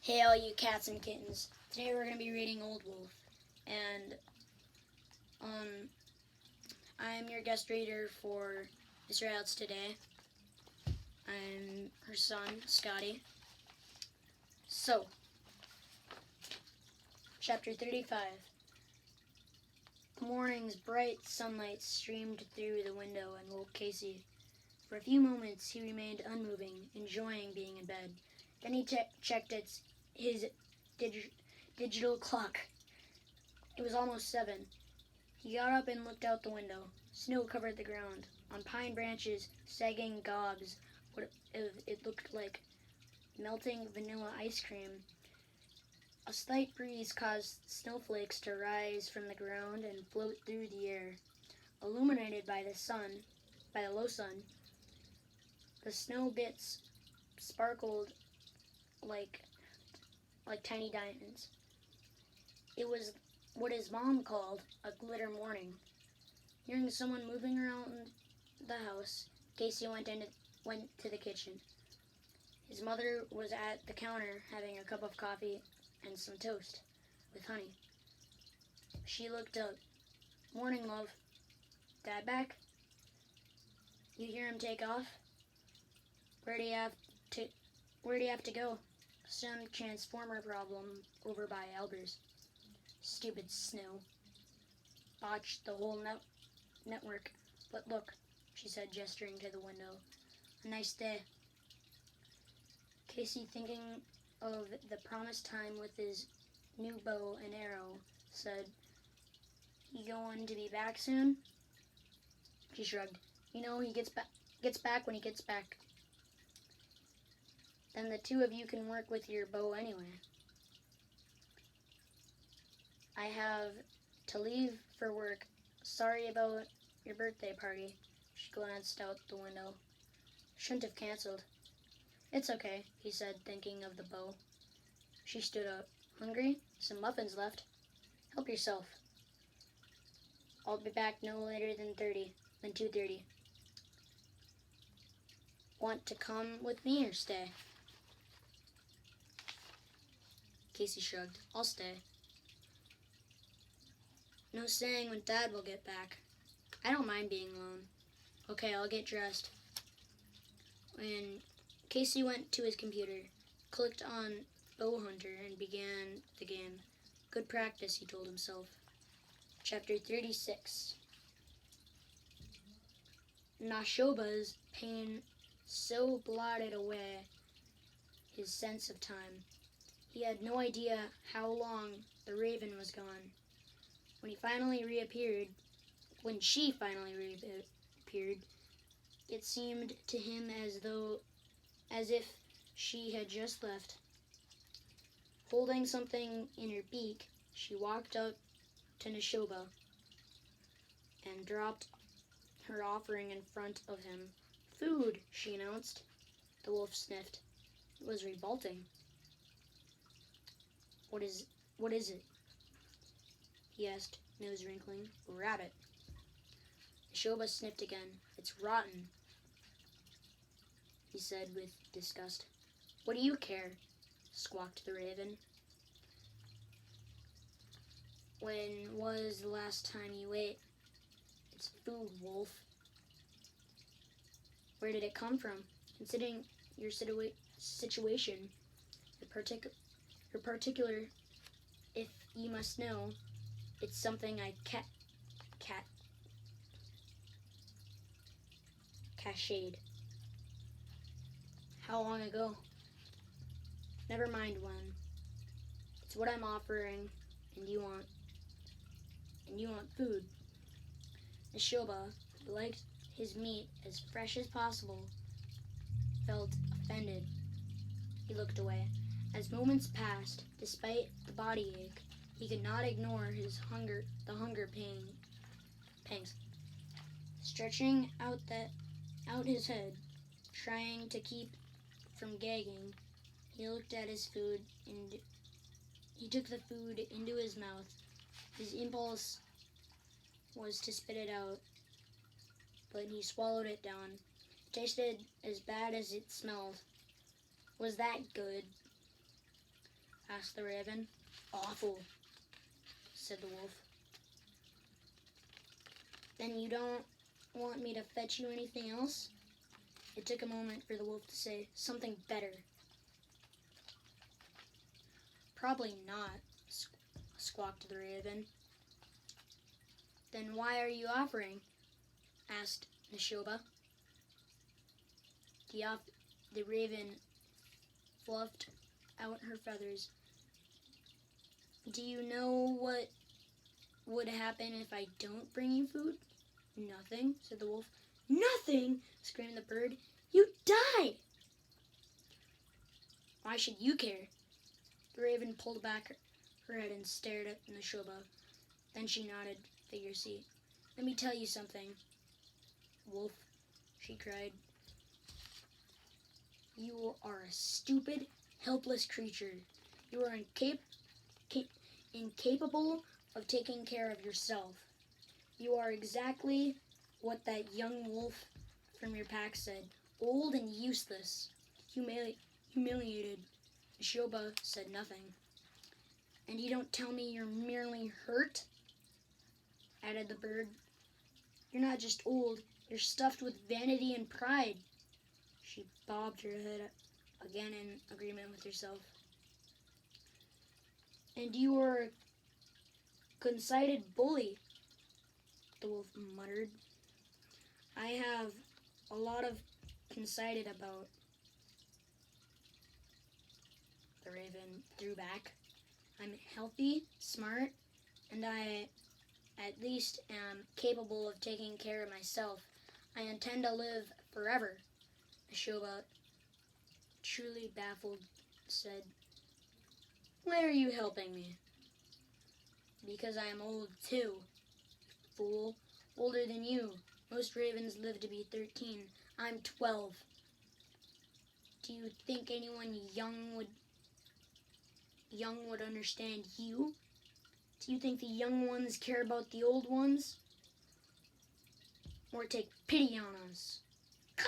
Hey all you cats and kittens. Today we're going to be reading Old Wolf. And I'm your guest reader for Miss REYELTS today. I'm her son, Scotty. So, Chapter 35. The morning's bright sunlight streamed through the window and woke Casey. For a few moments he remained unmoving, enjoying being in bed. Then he checked his digital clock. It was almost 7. He got up and looked out the window. Snow covered the ground. On pine branches, sagging gobs, it looked like melting vanilla ice cream. A slight breeze caused snowflakes to rise from the ground and float through the air. Illuminated by the low sun, the snow bits sparkled like tiny diamonds. It was what his mom called a glitter morning. Hearing someone moving around the house, Casey went to the kitchen. His mother was at the counter having a cup of coffee and some toast with honey. She looked up. "Morning, love. Dad back? You hear him take off? Where do you have to go?" "Some transformer problem over by Albers." "Stupid snow. Botched the whole network. But look," she said, gesturing to the window. "A nice day." Casey, thinking of the promised time with his new bow and arrow, said, "You going to be back soon?" She shrugged. "You know, he gets back when he gets back." "Then the two of you can work with your bow anyway." "I have to leave for work. Sorry about your birthday party." She glanced out the window. "Shouldn't have canceled." "It's okay," he said, thinking of the bow. She stood up. "Hungry? Some muffins left. Help yourself." "I'll be back no later than 2:30. Want to come with me or stay?" Casey shrugged. "I'll stay. No saying when Dad will get back. I don't mind being alone." "Okay, I'll get dressed." When Casey went to his computer, clicked on Bow Hunter, and began the game. Good practice, he told himself. Chapter 36. Nashoba's pain so blotted away his sense of time. He had no idea how long the raven was gone. When she finally reappeared, it seemed to him as if she had just left. Holding something in her beak, she walked up to Nashoba and dropped her offering in front of him. "Food," she announced. The wolf sniffed. It was revolting. What is it?" he asked, nose wrinkling. "Rabbit." Nashoba sniffed again. "It's rotten," he said with disgust. "What do you care?" squawked the raven. "When was the last time you ate?" "It's food, wolf." "Where did it come from? Considering your situation, your particular, if you must know, it's something I cached." "How long ago?" "Never mind when. It's what I'm offering, and you want food." Nashoba, who liked his meat as fresh as possible, felt offended. He looked away. As moments passed, despite the body ache, he could not ignore the hunger pangs. Stretching out his head, trying to keep from gagging, he looked at his food and he took the food into his mouth. His impulse was to spit it out, but he swallowed it down. It tasted as bad as it smelled. Was that good? asked the raven. Awful, said the wolf. Then you don't want me to fetch you anything else? It took a moment for the wolf to say, something better. Probably not, squawked the raven. Then why are you offering? Asked Neshoba. The raven fluffed out her feathers. Do you know what would happen if I don't bring you food? Nothing, said the wolf. Nothing, screamed the bird. You die! Why should you care? The raven pulled back her head and stared at Neshoba. Then she nodded, figure C. Let me tell you something, wolf, she cried. You are a stupid, helpless creature. You are incapable of taking care of yourself. You are exactly what that young wolf from your pack said. Old and useless. Humiliated. Neshoba said nothing. And you don't tell me you're merely hurt? Added the bird. You're not just old, you're stuffed with vanity and pride. She bobbed her head again in agreement with herself. And you are a conceited bully, the wolf muttered. I have a lot of conceited about. The raven threw back. I'm healthy, smart, and I at least am capable of taking care of myself. I intend to live forever. Neshoba, truly baffled, said, why are you helping me? Because I am old too, fool. Older than you. Most ravens live to be 13. I'm 12. Do you think anyone young would understand you? Do you think the young ones care about the old ones? Or take pity on us? Caw!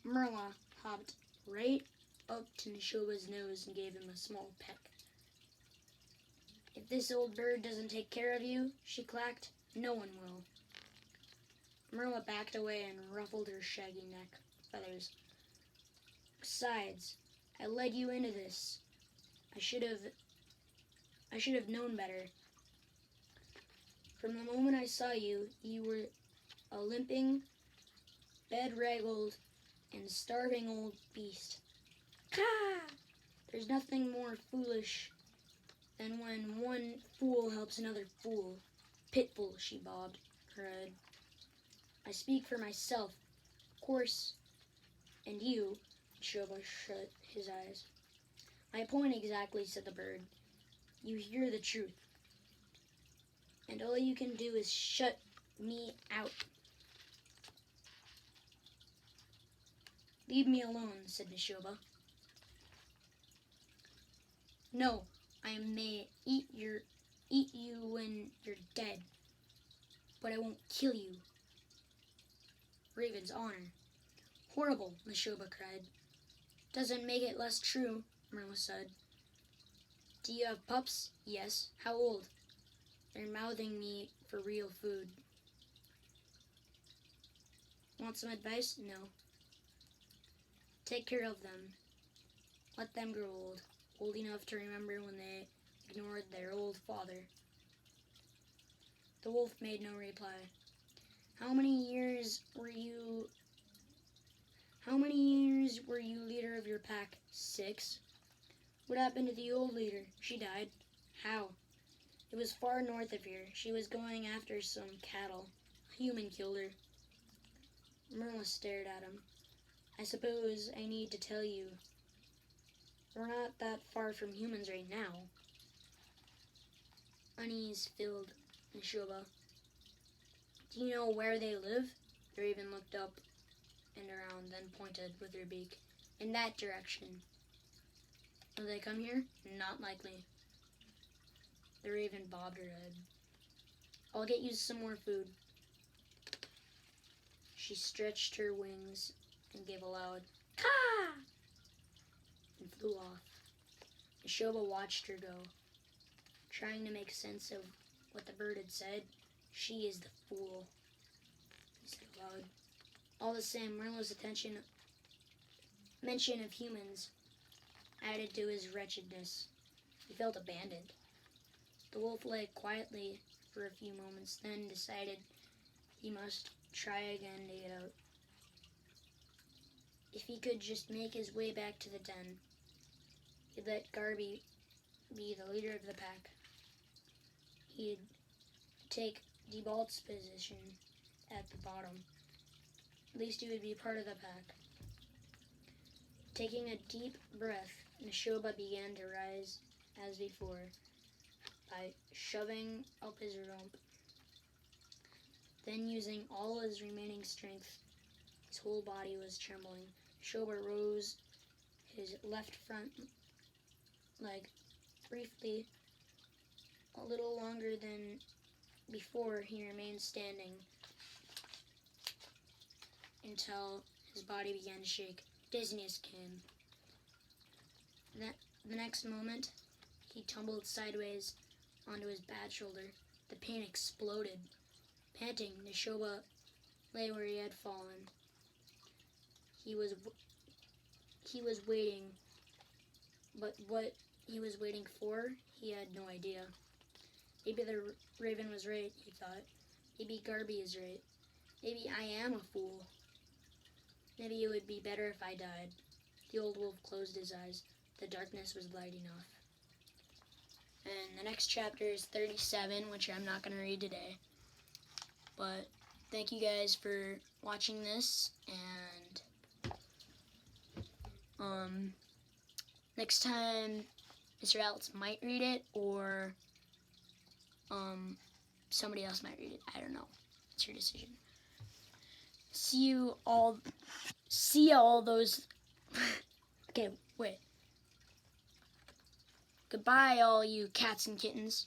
Merla hopped right up to Neshoba's nose and gave him a small peck. If this old bird doesn't take care of you, she clacked, no one will. Merla backed away and ruffled her shaggy neck feathers. Besides, I led you into this. I should have known better. From the moment I saw you, you were a limping, bedraggled, and starving old beast. Caw! There's nothing more foolish than when one fool helps another fool. Pitful, she bobbed her head. I speak for myself, of course, and you. Shoba shut his eyes. My point exactly, said the bird. You hear the truth. And all you can do is shut me out. Leave me alone, said Neshoba. No, I may eat you when you're dead, but I won't kill you. Raven's honor. Horrible, Neshoba cried. Doesn't make it less true, Merla said. Do you have pups? Yes. How old? They're mouthing me for real food. Want some advice? No. Take care of them. Let them grow old enough to remember when they ignored their old father. The wolf made no reply. How many years were you leader of your pack? 6. What happened to the old leader? She died. How? It was far north of here. She was going after some cattle. A human killed her. Merla stared at him. I suppose I need to tell you. We're not that far from humans right now. Unease filled Neshoba. Do you know where they live? The raven looked up and around, then pointed with her beak. In that direction. Will they come here? Not likely. The raven bobbed her head. I'll get you some more food. She stretched her wings and gave a loud caw. flew off. Neshoba watched her go, trying to make sense of what the bird had said. "She is the fool," he said aloud. All the same, Merlo's mention of humans added to his wretchedness. He felt abandoned. The wolf lay quietly for a few moments, then decided he must try again to get out. If he could just make his way back to the den, he'd let Garby be the leader of the pack. He'd take Debalt's position at the bottom. At least he would be part of the pack. Taking a deep breath, Neshoba began to rise as before by shoving up his rump. Then, using all his remaining strength, his whole body was trembling. Neshoba rose his left front leg briefly. A little longer than before, he remained standing until his body began to shake. Dizziness came. The next moment, he tumbled sideways onto his bad shoulder. The pain exploded. Panting, Neshoba lay where he had fallen. He was waiting, but what he was waiting for, he had no idea. Maybe the raven was right, he thought. Maybe Garby is right. Maybe I am a fool. Maybe it would be better if I died. The old wolf closed his eyes. The darkness was light enough. And the next chapter is 37, which I'm not going to read today. But thank you guys for watching this, and next time Mr. Alex might read it, or somebody else might read it. I don't know. It's your decision. See all those. Okay, wait. Goodbye, all you cats and kittens.